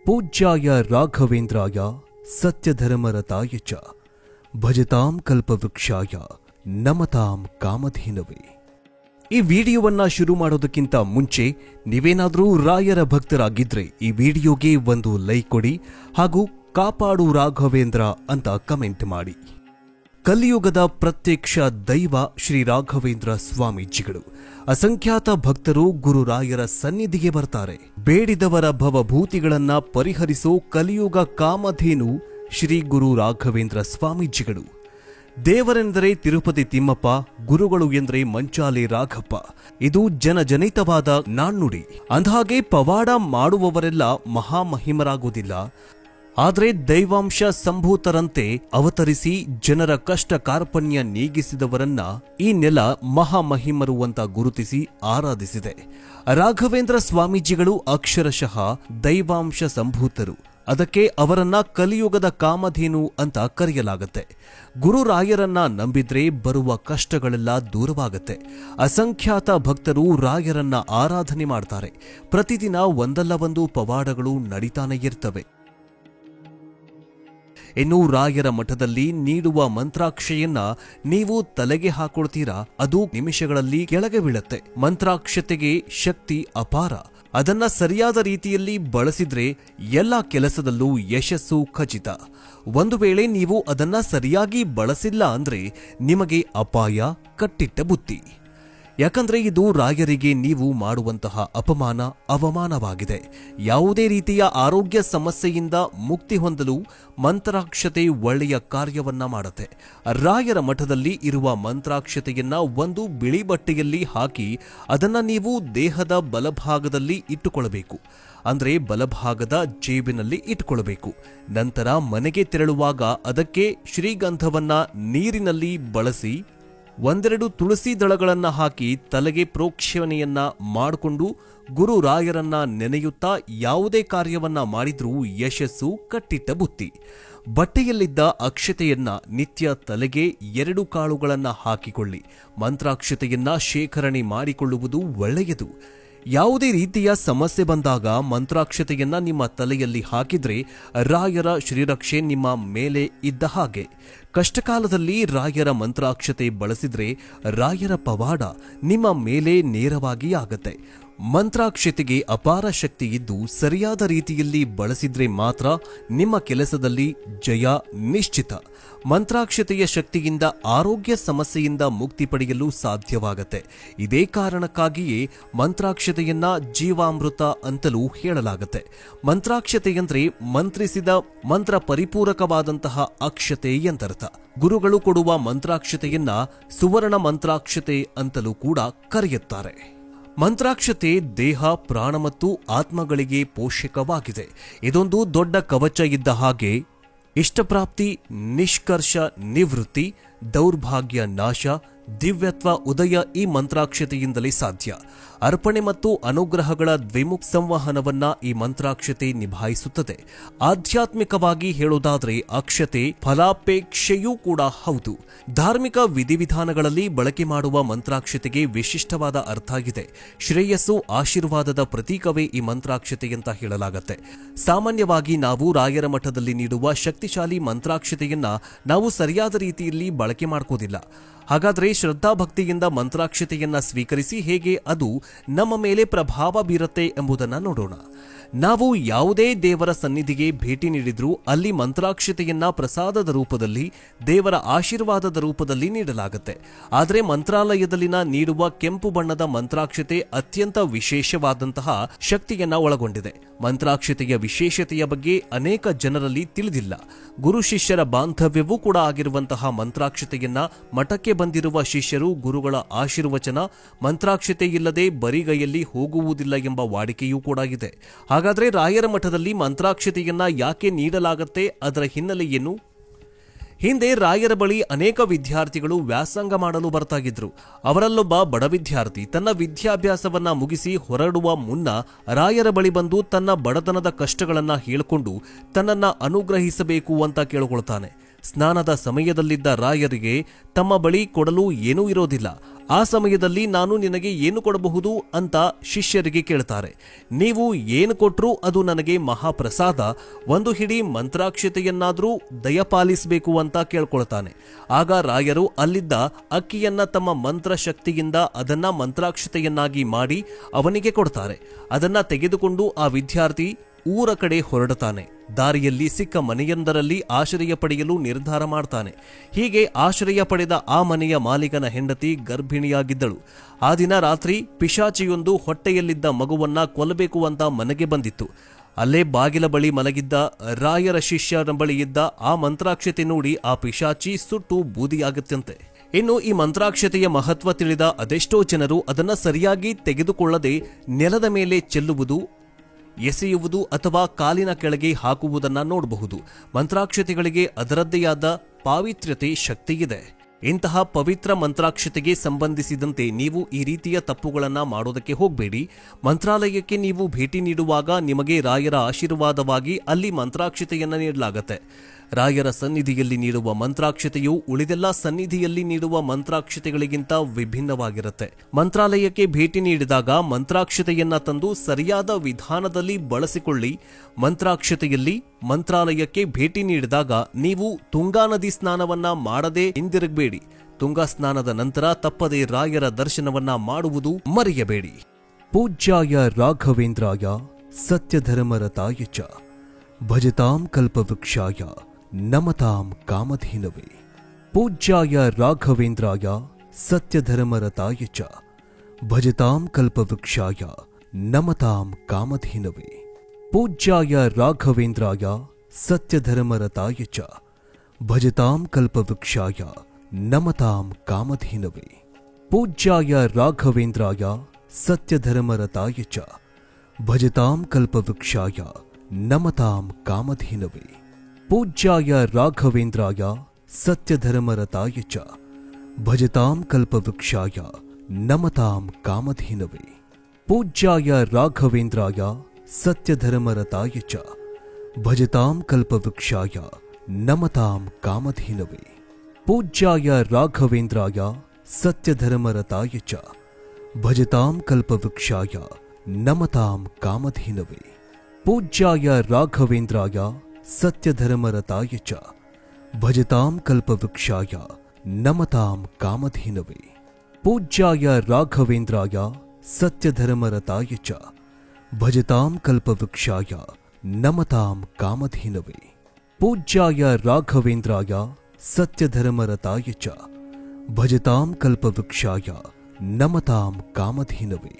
पूज्याय राघवेन्द्राय सत्यधर्मरताय च ಭಜತಾಂ ಕಲ್ಪವೃಕ್ಷಾಯ ನಮತಾಂ ಕಾಮಧೇನವೇ. ಈ ವಿಡಿಯೋವನ್ನ ಶುರು ಮಾಡೋದಕ್ಕಿಂತ ಮುಂಚೆ ನೀವೇನಾದರೂ ರಾಯರ ಭಕ್ತರಾಗಿದ್ರೆ ಈ ವಿಡಿಯೋಗೆ ಒಂದು ಲೈಕ್ ಕೊಡಿ ಹಾಗೂ ಕಾಪಾಡು ರಾಘವೇಂದ್ರ ಅಂತ ಕಮೆಂಟ್ ಮಾಡಿ. ಕಲಿಯುಗದ ಪ್ರತ್ಯಕ್ಷ ದೈವ ಶ್ರೀ ರಾಘವೇಂದ್ರ ಸ್ವಾಮೀಜಿಗಳು ಅಸಂಖ್ಯಾತ ಭಕ್ತರು ಗುರುರಾಯರ ಸನ್ನಿಧಿಗೆ ಬರ್ತಾರೆ. ಬೇಡಿದವರ ಭವಭೂತಿಗಳನ್ನ ಪರಿಹರಿಸೋ ಕಲಿಯುಗ ಕಾಮಧೇನು ಶ್ರೀ ಗುರು ರಾಘವೇಂದ್ರ ಸ್ವಾಮೀಜಿಗಳು. ದೇವರೆಂದರೆ ತಿರುಪತಿ ತಿಮ್ಮಪ್ಪ, ಗುರುಗಳು ಎಂದರೆ ಮಂಚಾಲೆ ರಾಘಪ್ಪ. ಇದು ಜನಜನಿತವಾದ ನಾಣ್ಣುಡಿ. ಅಂದಹಾಗೆ ಪವಾಡ ಮಾಡುವವರೆಲ್ಲ ಮಹಾಮಹಿಮರಾಗುವುದಿಲ್ಲ. ಆದರೆ ದೈವಾಂಶ ಸಂಭೂತರಂತೆ ಅವತರಿಸಿ ಜನರ ಕಷ್ಟ ಕಾರ್ಪಣ್ಯ ನೀಗಿಸಿದವರನ್ನ ಈ ನೆಲ ಮಹಾಮಹಿಮರು ಅಂತ ಗುರುತಿಸಿ ಆರಾಧಿಸಿದೆ. ರಾಘವೇಂದ್ರ ಸ್ವಾಮೀಜಿಗಳು ಅಕ್ಷರಶಃ ದೈವಾಂಶ ಸಂಭೂತರು. ಅದಕ್ಕೆ ಅವರನ್ನ ಕಲಿಯುಗದ ಕಾಮಧೇನು ಅಂತ ಕರೆಯಲಾಗುತ್ತೆ. ಗುರುರಾಯರನ್ನ ನಂಬಿದ್ರೆ ಬರುವ ಕಷ್ಟಗಳೆಲ್ಲ ದೂರವಾಗುತ್ತೆ. ಅಸಂಖ್ಯಾತ ಭಕ್ತರು ರಾಯರನ್ನ ಆರಾಧನೆ ಮಾಡ್ತಾರೆ. ಪ್ರತಿದಿನ ಒಂದಲ್ಲ ಒಂದು ಪವಾಡಗಳು ನಡೀತಾನೆ ಇರ್ತವೆ. ಇನ್ನು ರಾಯರ ಮಠದಲ್ಲಿ ನೀಡುವ ಮಂತ್ರಾಕ್ಷತೆಯನ್ನ ನೀವು ತಲೆಗೆ ಹಾಕೊಳ್ತೀರಾ, ಅದು ನಿಮಿಷಗಳಲ್ಲಿ ಕೆಳಗೆ ಬೀಳುತ್ತೆ. ಮಂತ್ರಾಕ್ಷತೆಗೆ ಶಕ್ತಿ ಅಪಾರ. ಅದನ್ನ ಸರಿಯಾದ ರೀತಿಯಲ್ಲಿ ಬಳಸಿದ್ರೆ ಎಲ್ಲ ಕೆಲಸದಲ್ಲೂ ಯಶಸ್ಸು ಖಚಿತ. ಒಂದು ವೇಳೆ ನೀವು ಅದನ್ನ ಸರಿಯಾಗಿ ಬಳಸಿಲ್ಲ ಅಂದ್ರೆ ನಿಮಗೆ ಅಪಾಯ ಕಟ್ಟಿಟ್ಟ ಬುತ್ತಿ. ಯಾಕಂದ್ರೆ ಇದು ರಾಯರಿಗೆ ನೀವು ಮಾಡುವಂತಹ ಅಪಮಾನ, ಅವಮಾನವಾಗಿದೆ. ಯಾವುದೇ ರೀತಿಯ ಆರೋಗ್ಯ ಸಮಸ್ಯೆಯಿಂದ ಮುಕ್ತಿ ಹೊಂದಲು ಮಂತ್ರಾಕ್ಷತೆ ಒಳ್ಳೆಯ ಕಾರ್ಯವನ್ನ ಮಾಡುತ್ತೆ. ರಾಯರ ಮಠದಲ್ಲಿ ಇರುವ ಮಂತ್ರಾಕ್ಷತೆಯನ್ನ ಒಂದು ಬಿಳಿ ಬಟ್ಟೆಯಲ್ಲಿ ಹಾಕಿ ಅದನ್ನ ನೀವು ದೇಹದ ಬಲಭಾಗದಲ್ಲಿ ಇಟ್ಟುಕೊಳ್ಳಬೇಕು. ಅಂದ್ರೆ ಬಲಭಾಗದ ಜೇಬಿನಲ್ಲಿ ಇಟ್ಟುಕೊಳ್ಳಬೇಕು. ನಂತರ ಮನೆಗೆ ತೆರಳುವಾಗ ಅದಕ್ಕೆ ಶ್ರೀಗಂಧವನ್ನ ನೀರಿನಲ್ಲಿ ಬಳಸಿ ಒಂದೆರಡು ತುಳಸಿ ದಳಗಳನ್ನ ಹಾಕಿ ತಲೆಗೆ ಪ್ರೋಕ್ಷಣೆಯನ್ನ ಮಾಡಿಕೊಂಡು ಗುರು ರಾಯರನ್ನ ನೆನೆಯುತ್ತಾ ಯಾವುದೇ ಕಾರ್ಯವನ್ನ ಮಾಡಿದ್ರೂ ಯಶಸ್ಸು ಕಟ್ಟಿಟ್ಟ ಬುತ್ತಿ. ಬಟ್ಟೆಯಲ್ಲಿದ್ದ ಅಕ್ಷತೆಯನ್ನ ನಿತ್ಯ ತಲೆಗೆ 2 ಕಾಳುಗಳನ್ನ ಹಾಕಿಕೊಳ್ಳಿ. ಮಂತ್ರಾಕ್ಷತೆಯನ್ನ ಶೇಖರಣೆ ಮಾಡಿಕೊಳ್ಳುವುದು ಒಳ್ಳೆಯದು. ಯಾವುದೇ ರೀತಿಯ ಸಮಸ್ಯೆ ಬಂದಾಗ ಮಂತ್ರಾಕ್ಷತೆಯನ್ನ ನಿಮ್ಮ ತಲೆಯಲ್ಲಿ ಹಾಕಿದ್ರೆ ರಾಯರ ಶ್ರೀರಕ್ಷೆ ನಿಮ್ಮ ಮೇಲೆ ಇದ್ದ ಹಾಗೆ. ಕಷ್ಟಕಾಲದಲ್ಲಿ ರಾಯರ ಮಂತ್ರಾಕ್ಷತೆ ಬಳಸಿದ್ರೆ ರಾಯರ ಪವಾಡ ನಿಮ್ಮ ಮೇಲೆ ನೇರವಾಗಿ ಆಗತ್ತೆ. ಮಂತ್ರಾಕ್ಷತೆಗೆ ಅಪಾರ ಶಕ್ತಿ ಇದ್ದು ಸರಿಯಾದ ರೀತಿಯಲ್ಲಿ ಬಳಸಿದ್ರೆ ಮಾತ್ರ ನಿಮ್ಮ ಕೆಲಸದಲ್ಲಿ ಜಯ ನಿಶ್ಚಿತ. ಮಂತ್ರಾಕ್ಷತೆಯ ಶಕ್ತಿಯಿಂದ ಆರೋಗ್ಯ ಸಮಸ್ಯೆಯಿಂದ ಮುಕ್ತಿ ಪಡೆಯಲು ಸಾಧ್ಯವಾಗತ್ತೆ. ಇದೇ ಕಾರಣಕ್ಕಾಗಿಯೇ ಮಂತ್ರಾಕ್ಷತೆಯನ್ನ ಜೀವಾಮೃತ ಅಂತಲೂ ಹೇಳಲಾಗುತ್ತೆ. ಮಂತ್ರಾಕ್ಷತೆಯಂದ್ರೆ ಮಂತ್ರಿಸಿದ ಮಂತ್ರ ಪರಿಪೂರಕವಾದಂತಹ ಅಕ್ಷತೆ ಎಂದರ್ಥ. ಗುರುಗಳು ಕೊಡುವ ಮಂತ್ರಾಕ್ಷತೆಯನ್ನ ಸುವರ್ಣ ಮಂತ್ರಾಕ್ಷತೆ ಅಂತಲೂ ಕೂಡ ಕರೆಯುತ್ತಾರೆ. ಮಂತ್ರಾಕ್ಷತೆ ದೇಹ, ಪ್ರಾಣ ಮತ್ತು ಆತ್ಮಗಳಿಗೆ ಪೋಷಕವಾಗಿದೆ. ಇದೊಂದು ದೊಡ್ಡ ಕವಚ ಇದ್ದ ಹಾಗೆ. ಇಷ್ಟಪ್ರಾಪ್ತಿ, ನಿಷ್ಕರ್ಷ ನಿವೃತ್ತಿ, ದೌರ್ಭಾಗ್ಯ ನಾಶ, ದಿವ್ಯತ್ವ ಉದಯ ಈ ಮಂತ್ರಾಕ್ಷತೆಯಿಂದಲೇ ಸಾಧ್ಯ. ಅರ್ಪಣೆ ಮತ್ತು ಅನುಗ್ರಹಗಳ ದ್ವಿಮುಖ ಸಂವಹನವನ್ನ ಈ ಮಂತ್ರಾಕ್ಷತೆ ನಿಭಾಯಿಸುತ್ತದೆ. ಆಧ್ಯಾತ್ಮಿಕವಾಗಿ ಹೇಳೋದಾದ್ರೆ ಅಕ್ಷತೆ ಫಲಾಪೇಕ್ಷೆಯೂ ಕೂಡ ಹೌದು. ಧಾರ್ಮಿಕ ವಿಧಿವಿಧಾನಗಳಲ್ಲಿ ಬಳಕೆ ಮಾಡುವ ಮಂತ್ರಾಕ್ಷತೆಗೆ ವಿಶಿಷ್ಟವಾದ ಅರ್ಥ ಇದೆ. ಶ್ರೇಯಸ್ಸು, ಆಶೀರ್ವಾದದ ಪ್ರತೀಕವೇ ಈ ಮಂತ್ರಾಕ್ಷತೆ ಅಂತ ಹೇಳಲಾಗುತ್ತೆ. ಸಾಮಾನ್ಯವಾಗಿ ನಾವು ರಾಯರ ಮಠದಲ್ಲಿ ನೀಡುವ ಶಕ್ತಿಶಾಲಿ ಮಂತ್ರಾಕ್ಷತೆಯನ್ನ ನಾವು ಸರಿಯಾದ ರೀತಿಯಲ್ಲಿ ಬಳಕೆ ಮಾಡ್ಕೋದಿಲ್ಲ. ಹಾಗಾದ್ರೆ ಶ್ರದ್ಧಾಭಕ್ತಿಯಿಂದ ಮಂತ್ರಾಕ್ಷತೆಯನ್ನ ಸ್ವೀಕರಿಸಿ ಹೇಗೆ ಅದು ನಮ್ಮ ಮೇಲೆ ಪ್ರಭಾವ ಬೀರುತ್ತೆ ಎಂಬುದನ್ನು ನೋಡೋಣ. ನಾವು ಯಾವುದೇ ದೇವರ ಸನ್ನಿಧಿಗೆ ಭೇಟಿ ನೀಡಿದ್ರೂ ಅಲ್ಲಿ ಮಂತ್ರಾಕ್ಷತೆಯನ್ನ ಪ್ರಸಾದದ ರೂಪದಲ್ಲಿ, ದೇವರ ಆಶೀರ್ವಾದದ ರೂಪದಲ್ಲಿ ನೀಡಲಾಗುತ್ತೆ. ಆದರೆ ಮಂತ್ರಾಲಯದಲ್ಲಿನ ನೀಡುವ ಕೆಂಪು ಬಣ್ಣದ ಮಂತ್ರಾಕ್ಷತೆ ಅತ್ಯಂತ ವಿಶೇಷವಾದಂತಹ ಶಕ್ತಿಯನ್ನ ಒಳಗೊಂಡಿದೆ. ಮಂತ್ರಾಕ್ಷತೆಯ ವಿಶೇಷತೆಯ ಬಗ್ಗೆ ಅನೇಕ ಜನರಲ್ಲಿ ತಿಳಿದಿಲ್ಲ. ಗುರು ಶಿಷ್ಯರ ಬಾಂಧವ್ಯವೂ ಕೂಡ ಆಗಿರುವಂತಹ ಮಂತ್ರಾಕ್ಷತೆಯನ್ನ ಮಠಕ್ಕೆ ಬಂದಿರುವ ಶಿಷ್ಯರು ಗುರುಗಳ ಆಶೀರ್ವಚನ ಮಂತ್ರಾಕ್ಷತೆ ಇಲ್ಲದೆ ಬರಿಗೈಯಲ್ಲಿ ಹೋಗುವುದಿಲ್ಲ ಎಂಬ ವಾಡಿಕೆಯೂ ಕೂಡ ಇದೆ. ಹಾಗಾದ್ರೆ ರಾಯರ ಮಠದಲ್ಲಿ ಮಂತ್ರಾಕ್ಷತೆಯನ್ನ ಯಾಕೆ ನೀಡಲಾಗುತ್ತೆ? ಅದರ ಹಿನ್ನೆಲೆ ಏನು? ಹಿಂದೆ ರಾಯರ ಬಳಿ ಅನೇಕ ವಿದ್ಯಾರ್ಥಿಗಳು ವ್ಯಾಸಂಗ ಮಾಡಲು ಬರ್ತಾಗಿದ್ರು. ಅವರಲ್ಲೊಬ್ಬ ಬಡ ವಿದ್ಯಾರ್ಥಿ ತನ್ನ ವಿದ್ಯಾಭ್ಯಾಸವನ್ನ ಮುಗಿಸಿ ಹೊರಡುವ ಮುನ್ನ ರಾಯರ ಬಳಿ ಬಂದು ತನ್ನ ಬಡತನದ ಕಷ್ಟಗಳನ್ನ ಹೇಳಿಕೊಂಡು ತನ್ನನ್ನ ಅನುಗ್ರಹಿಸಬೇಕು ಅಂತ ಕೇಳಿಕೊಳ್ತಾನೆ. ಸ್ನಾನದ ಸಮಯದಲ್ಲಿದ್ದ ರಾಯರಿಗೆ ತಮ್ಮ ಬಳಿ ಕೊಡಲು ಏನೂ ಇರೋದಿಲ್ಲ. ಆ ಸಮಯದಲ್ಲಿ ನಾನು ನಿನಗೆ ಏನು ಕೊಡಬಹುದು ಅಂತ ಶಿಷ್ಯರಿಗೆ ಕೇಳ್ತಾರೆ. ನೀವು ಏನು ಕೊಟ್ರೂ ಅದು ನನಗೆ ಮಹಾಪ್ರಸಾದ, ಒಂದು ಹಿಡಿ ಮಂತ್ರಾಕ್ಷತೆಯನ್ನಾದರೂ ದಯಪಾಲಿಸಬೇಕು ಅಂತ ಕೇಳ್ಕೊಳ್ತಾನೆ. ಆಗ ರಾಯರು ಅಲ್ಲಿದ್ದ ಅಕ್ಕಿಯನ್ನ ತಮ್ಮ ಮಂತ್ರ ಶಕ್ತಿಯಿಂದ ಅದನ್ನ ಮಂತ್ರಾಕ್ಷತೆಯನ್ನಾಗಿ ಮಾಡಿ ಅವನಿಗೆ ಕೊಡ್ತಾರೆ. ಅದನ್ನ ತೆಗೆದುಕೊಂಡು ಆ ವಿದ್ಯಾರ್ಥಿ ಊರ ಕಡೆ ಹೊರಡುತ್ತಾನೆ. ದಾರಿಯಲ್ಲಿ ಸಿಕ್ಕ ಮನೆಯೊಂದರಲ್ಲಿ ಆಶ್ರಯ ಪಡೆಯಲು ನಿರ್ಧಾರ ಮಾಡ್ತಾನೆ. ಹೀಗೆ ಆಶ್ರಯ ಪಡೆದ ಆ ಮನೆಯ ಮಾಲೀಕನ ಹೆಂಡತಿ ಗರ್ಭಿಣಿಯಾಗಿದ್ದಳು. ಆ ದಿನ ರಾತ್ರಿ ಪಿಶಾಚಿಯೊಂದು ಹೊಟ್ಟೆಯಲ್ಲಿದ್ದ ಮಗುವನ್ನ ಕೊಲ್ಲಬೇಕು ಅಂತ ಮನೆಗೆ ಬಂದಿತ್ತು. ಅಲ್ಲೇ ಬಾಗಿಲ ಬಳಿ ಮಲಗಿದ್ದ ರಾಯರ ಶಿಷ್ಯನ ಬಳಿ ಇದ್ದ ಆ ಮಂತ್ರಾಕ್ಷತೆ ನೋಡಿ ಆ ಪಿಶಾಚಿ ಸುಟ್ಟು ಬೂದಿಯಾಗುತ್ತಂತೆ. ಇನ್ನು ಈ ಮಂತ್ರಾಕ್ಷತೆಯ ಮಹತ್ವ ತಿಳಿದ ಅದೆಷ್ಟೋ ಜನರು ಅದನ್ನ ಸರಿಯಾಗಿ ತೆಗೆದುಕೊಳ್ಳದೆ ನೆಲದ ಮೇಲೆ ಚೆಲ್ಲುವುದು, ಎಸೆಯುವುದು ಅಥವಾ ಕಾಲಿನ ಕೆಳಗೆ ಹಾಕುವುದನ್ನ ನೋಡಬಹುದು. ಮಂತ್ರಾಕ್ಷತೆಗಳಿಗೆ ಅದರದ್ದೇ ಆದ ಪಾವಿತ್ರ್ಯತೆ ಶಕ್ತಿಯಿದೆ. ಇಂತಹ ಪವಿತ್ರ ಮಂತ್ರಾಕ್ಷತೆಗೆ ಸಂಬಂಧಿಸಿದಂತೆ ನೀವು ಈ ರೀತಿಯ ತಪ್ಪುಗಳನ್ನ ಮಾಡೋದಕ್ಕೆ ಹೋಗಬೇಡಿ. ಮಂತ್ರಾಲಯಕ್ಕೆ ನೀವು ಭೇಟಿ ನೀಡುವಾಗ ನಿಮಗೆ ರಾಯರ ಆಶೀರ್ವಾದವಾಗಿ ಅಲ್ಲಿ ಮಂತ್ರಾಕ್ಷತೆಯನ್ನ ನೀಡಲಾಗುತ್ತೆ. ರಾಯರ ಸನ್ನಿಧಿಯಲ್ಲಿ ನೀಡುವ ಮಂತ್ರಾಕ್ಷತೆಯು ಉಳಿದೆಲ್ಲ ಸನ್ನಿಧಿಯಲ್ಲಿ ನೀಡುವ ಮಂತ್ರಾಕ್ಷತೆಗಳಿಗಿಂತ ವಿಭಿನ್ನವಾಗಿರುತ್ತೆ. ಮಂತ್ರಾಲಯಕ್ಕೆ ಭೇಟಿ ನೀಡಿದಾಗ ಮಂತ್ರಾಕ್ಷತೆಯನ್ನ ತಂದು ಸರಿಯಾದ ವಿಧಾನದಲ್ಲಿ ಬಳಸಿಕೊಳ್ಳಿ. ಮಂತ್ರಾಕ್ಷತೆಯಲ್ಲಿ ಮಂತ್ರಾಲಯಕ್ಕೆ ಭೇಟಿ ನೀಡಿದಾಗ ನೀವು ತುಂಗಾ ನದಿ ಸ್ನಾನವನ್ನ ಮಾಡದೆ ಹಿಂದಿರುಗಬೇಡಿ. ತುಂಗಾ ಸ್ನಾನದ ನಂತರ ತಪ್ಪದೆ ರಾಯರ ದರ್ಶನವನ್ನ ಮಾಡುವುದು ಮರೆಯಬೇಡಿ. ಪೂಜ್ಯಾಯ ರಾಘವೇಂದ್ರಾಯ ಸತ್ಯಧರ್ಮರತಾಯ ಚ ಭಜತಾಂ ಕಲ್ಪವೃಕ್ಷಾಯ ನಮತಾಂ ಕಾಮಧೇನವೇ. ಪೂಜ್ಯಾಯ ರಾಘವೇಂದ್ರಾಯ ಸತ್ಯಧರ್ಮರತಾಯ ಚ ಭಜತಾಂ ಕಲ್ಪವೃಕ್ಷಾಯ ನಮತಾಂ ಕಾಮಧೇನವೇ. ಪೂಜ್ಯಾಯ ರಾಘವೇಂದ್ರಾಯ ಸತ್ಯಧರ್ಮರತಾಯ ಚ ಭಜತಾಂ ಕಲ್ಪವೃಕ್ಷಾಯ ನಮತಾಂ ಕಾಮಧೇನವೇ. ಪೂಜ್ಯಾಯ ರಾಘವೇಂದ್ರಾಯ ಸತ್ಯಧರ್ಮರತಾಯ ಚ ಭಜತಾಂ ಕಲ್ಪವೃಕ್ಷಾಯ ನಮತಾಂ ಕಾಮಧೇನವೇ. ಪೂಜ್ಯಾಯ ರಾಘವೇಂದ್ರಾಯ ಸತ್ಯಧರ್ಮರತಾಯ ಚ ಭಜತಾಂ ಕಲ್ಪವೃಕ್ಷಾಯ ನಮತಾಂ ಕಾಮಧೇನವೇ. ಪೂಜ್ಯಾಯ ರಾಘವೇಂದ್ರಾಯ ಸತ್ಯಧರ್ಮರತಾಯ ಚ ಭಜತಾಂ ಕಲ್ಪವೃಕ್ಷಾಯ ನಮತಾಂ ಕಾಮಧೇನವೇ. ಪೂಜ್ಯಾಯ ರಾಘವೇಂದ್ರಾಯ ಸತ್ಯಧರ್ಮರತಾಯ ಚ ಭಜತಾಂ ಕಲ್ಪವೃಕ್ಷಾಯ ನಮತಾಂ ಕಾಮಧೇನವೇ. ಪೂಜ್ಯಾಯ ರಾಘವೇಂದ್ರಾಯ ಸತ್ಯಧರ್ಮರತಾಯ ಚ ಭಜತಾಂ ಕಲ್ಪವೃಕ್ಷಾಯ ನಮತಾಂ ಕಾಮಧೇನವೇ. ಪೂಜ್ಯಾಯ ರಾಘವೇಂದ್ರಾಯ ಸತ್ಯಧರ್ಮರತಾಯ ಚ ಭಜತಾಂ ಕಲ್ಪವೃಕ್ಷಾಯ ನಮತಾಂ ಕಾಮಧೇನವೇ. ಪೂಜ್ಯಾಯ ರಾಘವೇಂದ್ರಾಯ ಸತ್ಯಧರ್ಮರತಾಯ ಚ ಭಜತಾಂ ಕಲ್ಪವೃಕ್ಷಾಯ ನಮತಾಂ ಕಾಮಧೇನವೇ.